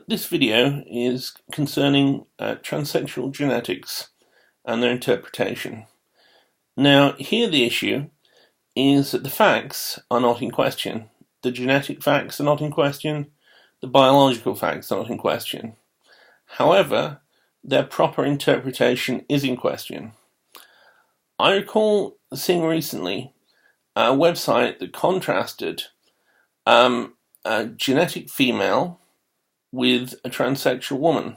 This video is concerning transsexual genetics and their interpretation. Now, here the issue is that the facts are not in question. The genetic facts are not in question. The biological facts are not in question. However, their proper interpretation is in question. I recall seeing recently a website that contrasted a genetic female with a transsexual woman.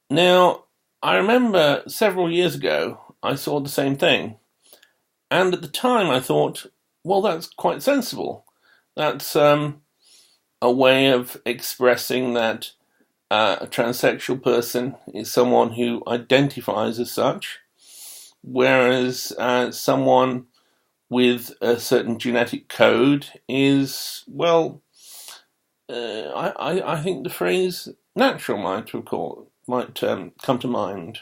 Now, I remember several years ago I saw the same thing, and at the time I thought, well, that's quite sensible. That's a way of expressing that a transsexual person is someone who identifies as such, whereas someone with a certain genetic code is, well, I think the phrase natural might come to mind.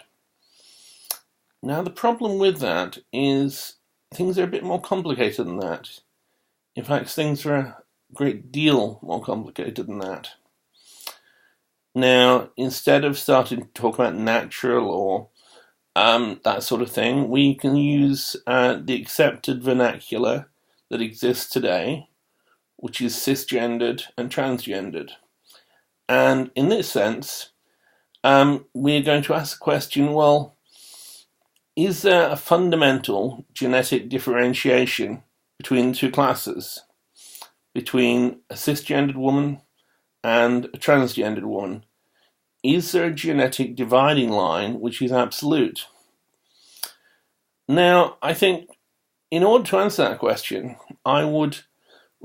Now, the problem with that is things are a bit more complicated than that. In fact, things are a great deal more complicated than that. Now, instead of starting to talk about natural or that sort of thing, we can use the accepted vernacular that exists today, which is cisgendered and transgendered. And in this sense, we're going to ask the question, well, is there a fundamental genetic differentiation between the two classes, between a cisgendered woman and a transgendered woman? Is there a genetic dividing line which is absolute? Now, I think in order to answer that question, I would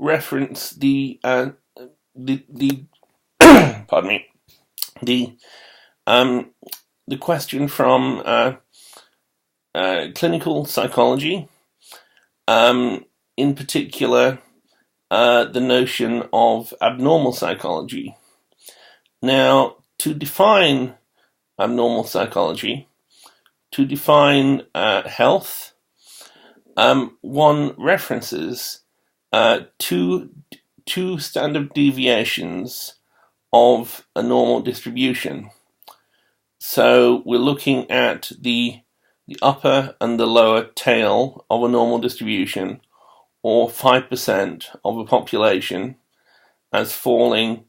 reference the pardon me, the question from clinical psychology, in particular the notion of abnormal psychology. Now, to define abnormal psychology, to define health, one references two standard deviations of a normal distribution. So we're looking at the upper and the lower tail of a normal distribution, or 5% of a population, as falling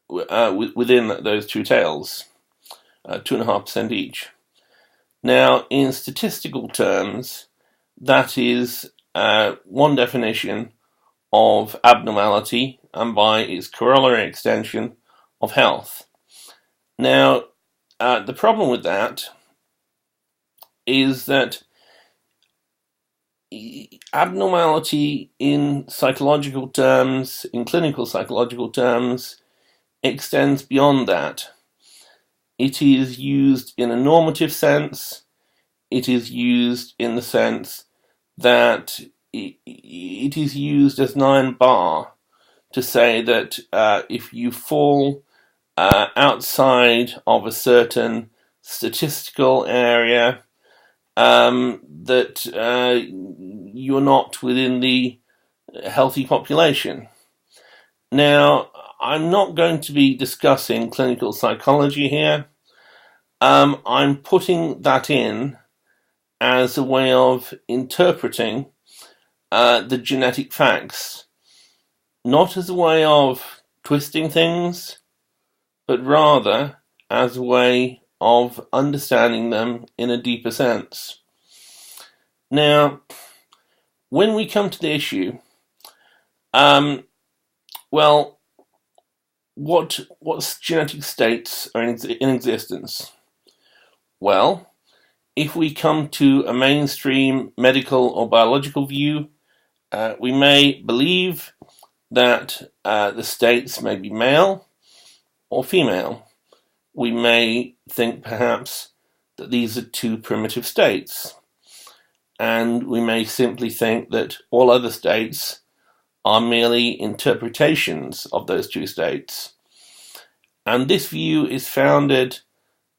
within those two tails, 2.5% each. Now, in statistical terms, that is one definition of abnormality, and by its corollary extension, of health. Now, the problem with that is that abnormality in psychological terms, in clinical psychological terms, extends beyond that. It is used in a normative sense. It is used in the sense that it is used as an iron bar to say that if you fall outside of a certain statistical area, that you're not within the healthy population. Now, I'm not going to be discussing clinical psychology here. I'm putting that in as a way of interpreting the genetic facts, not as a way of twisting things, but rather as a way of understanding them in a deeper sense. Now, when we come to the issue, well, what genetic states are in existence? Well, if we come to a mainstream medical or biological view, we may believe that the states may be male or female. We may think perhaps that these are two primitive states, and we may simply think that all other states are merely interpretations of those two states. And this view is founded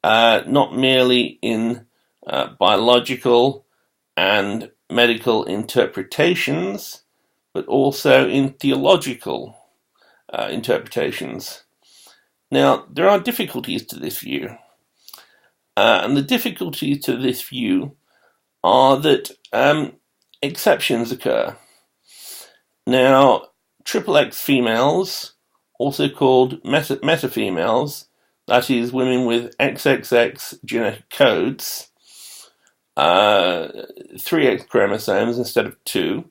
not merely in biological and medical interpretations, but also in theological interpretations. Now, there are difficulties to this view, and the difficulties to this view are that exceptions occur. Now, triple X females, also called meta-females, that is, women with XXX genetic codes, 3X chromosomes instead of 2,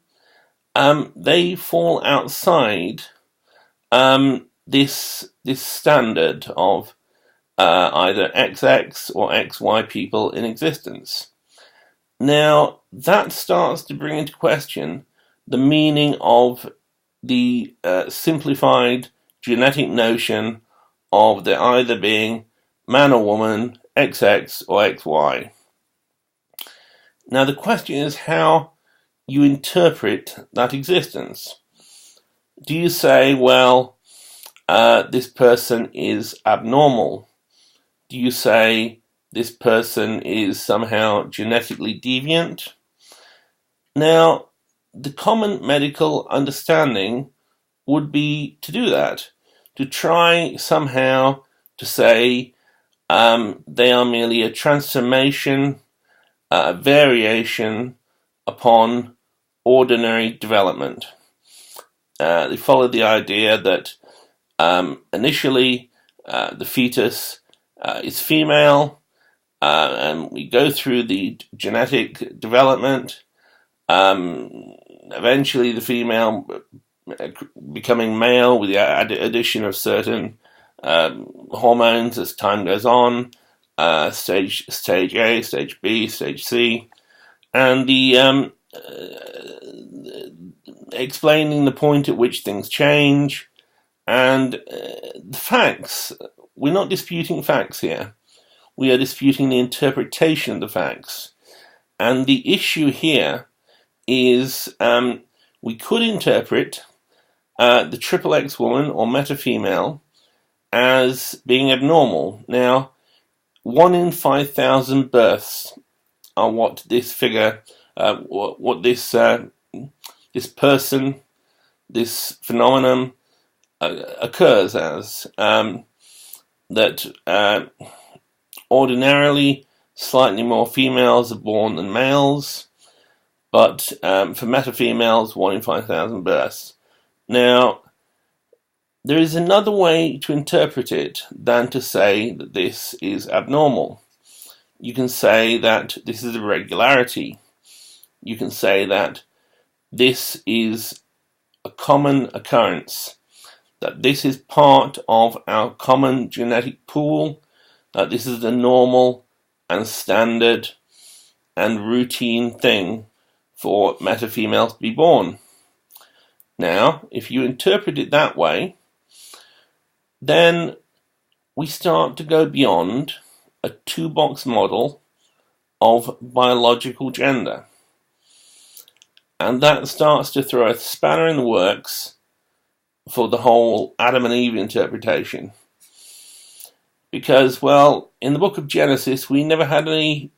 they fall outside this standard of either XX or XY people in existence. Now, that starts to bring into question the meaning of the simplified genetic notion of there either being man or woman, XX or XY. Now, the question is how you interpret that existence. Do you say, well, this person is abnormal? Do you say this person is somehow genetically deviant? Now, the common medical understanding would be to do that, to try somehow to say they are merely a transformation, a variation upon ordinary development. They follow the idea that initially the fetus is female, and we go through the genetic development, eventually the female becoming male with the addition of certain hormones as time goes on, stage A, stage B, stage C, and the explaining the point at which things change, and the facts. We're not disputing facts here. We are disputing the interpretation of the facts. And the issue here is we could interpret the triple X woman or meta-female as being abnormal. Now, 1 in 5,000 births are what this figure, what this person, this phenomenon occurs as. That ordinarily slightly more females are born than males, but for meta-females, 1 in 5,000 births. Now, there is another way to interpret it than to say that this is abnormal. You can say that this is a regularity. You can say that this is a common occurrence, that this is part of our common genetic pool, that this is the normal and standard and routine thing for meta-females to be born. Now, if you interpret it that way, then we start to go beyond a two-box model of biological gender. And that starts to throw a spanner in the works for the whole Adam and Eve interpretation. Because, well, in the book of Genesis, we never had any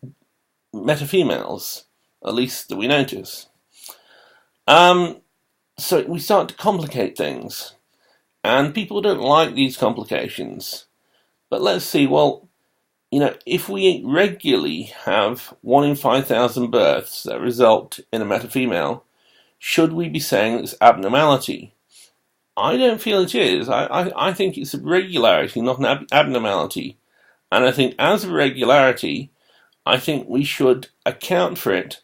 meta-females, at least that we notice. So we start to complicate things. And people don't like these complications. But let's see, well, if we regularly have 1 in 5,000 births that result in a meta-female, should we be saying it's abnormality? I don't feel it is. I think it's a regularity, not an abnormality. And I think as a regularity, I think we should account for it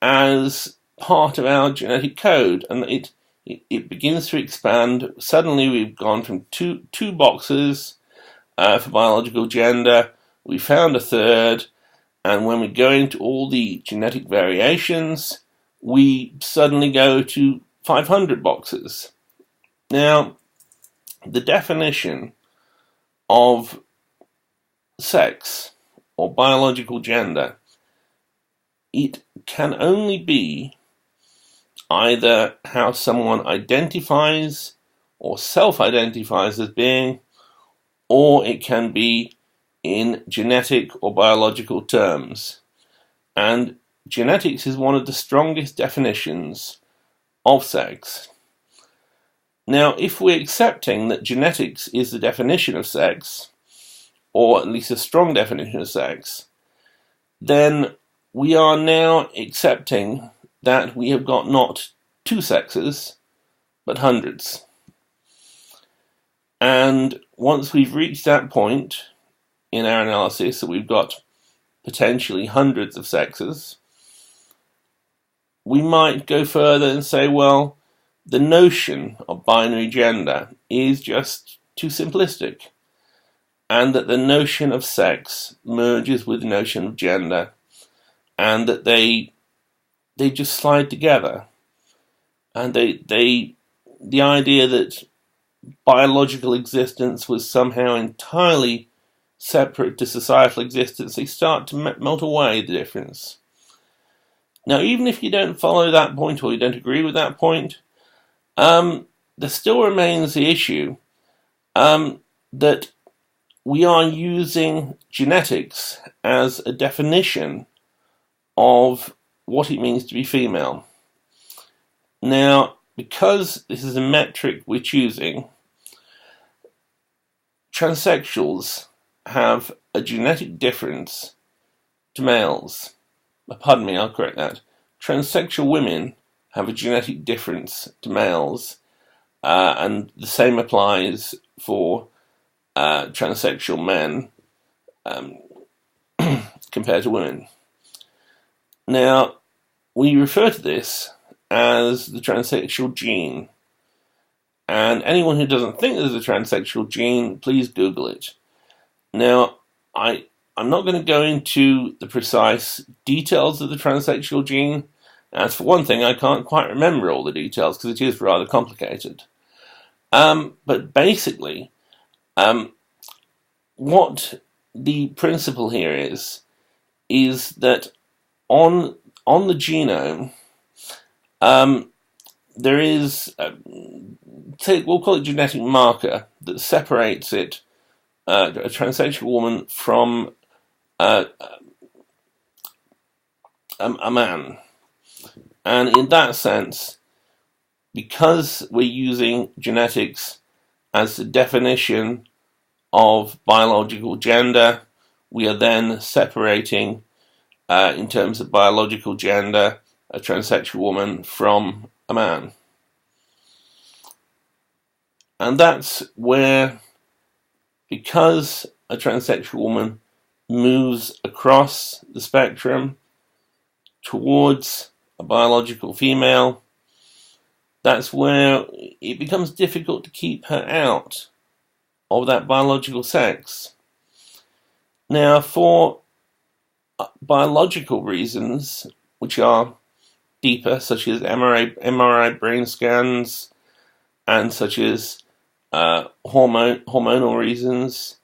as part of our genetic code. And it begins to expand. Suddenly we've gone from two boxes for biological gender. We found a third. And when we go into all the genetic variations, we suddenly go to 500 boxes. Now, the definition of sex or biological gender, it can only be either how someone identifies or self-identifies as being, or it can be in genetic or biological terms. And genetics is one of the strongest definitions of sex. Now, if we're accepting that genetics is the definition of sex, or at least a strong definition of sex, then we are now accepting that we have got not two sexes, but hundreds. And once we've reached that point in our analysis that we've got potentially hundreds of sexes, we might go further and say, well, the notion of binary gender is just too simplistic, and that the notion of sex merges with the notion of gender, and that they just slide together, and the idea that biological existence was somehow entirely separate to societal existence, they start to melt away the difference. Now, even if you don't follow that point or you don't agree with that point, there still remains the issue that we are using genetics as a definition of what it means to be female. Now, because this is a metric we're choosing, transsexuals have a genetic difference to males. Pardon me, I'll correct that. Transsexual women have a genetic difference to males, and the same applies for transsexual men compared to women. Now, we refer to this as the transsexual gene, and anyone who doesn't think there's a transsexual gene, please Google it. Now, I'm not going to go into the precise details of the transsexual gene, as for one thing, I can't quite remember all the details because it is rather complicated. But basically, what the principle here is that on the genome, there is, we'll call it genetic marker that separates it, a transsexual woman from a man. And in that sense, because we're using genetics as the definition of biological gender, we are then separating, in terms of biological gender, a transsexual woman from a man. And that's where, because a transsexual woman moves across the spectrum towards a biological female, that's where it becomes difficult to keep her out of that biological sex. Now, for biological reasons, which are deeper, such as MRI brain scans, and such as hormonal reasons,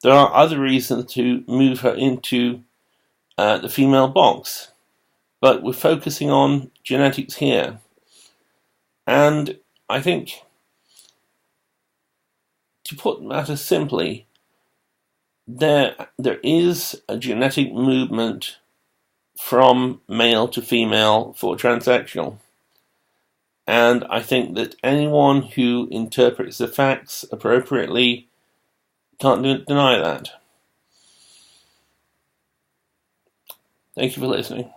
there are other reasons to move her into the female box. But we're focusing on genetics here. And I think, to put matters simply, there is a genetic movement from male to female for transsexual. And I think that anyone who interprets the facts appropriately can't deny that. Thank you for listening.